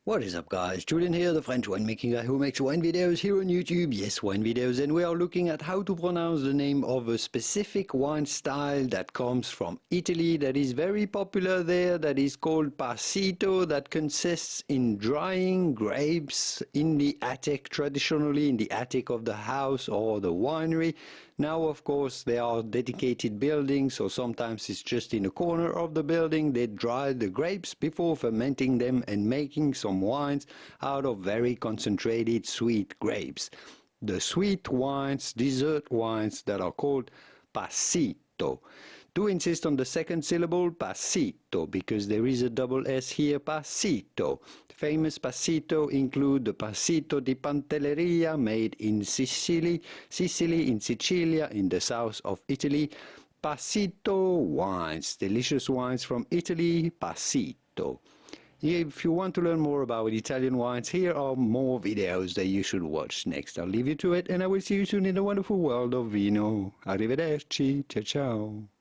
What is up guys, Julien here, the French winemaking guy who makes wine videos here on YouTube. Yes, wine videos, and we are looking at how to pronounce the name of a specific wine style that comes from Italy, that is very popular there, that is called Passito, that consists in drying grapes in the attic, traditionally in the attic of the house or the winery. Now of course there are dedicated buildings, so sometimes it's just in a corner of the building. They dry the grapes before fermenting them and making some wines out of very concentrated sweet grapes. The sweet wines, dessert wines that are called Passito. Do insist on the second syllable, Passito, because there is a double S here, Passito. Famous Passito include the Passito di Pantelleria, made in Sicily, in Sicilia, in the south of Italy. Passito wines, delicious wines from Italy, Passito. If you want to learn more about Italian wines, here are more videos that you should watch next. I'll leave you to it, and I will see you soon in the wonderful world of vino. Arrivederci, ciao ciao.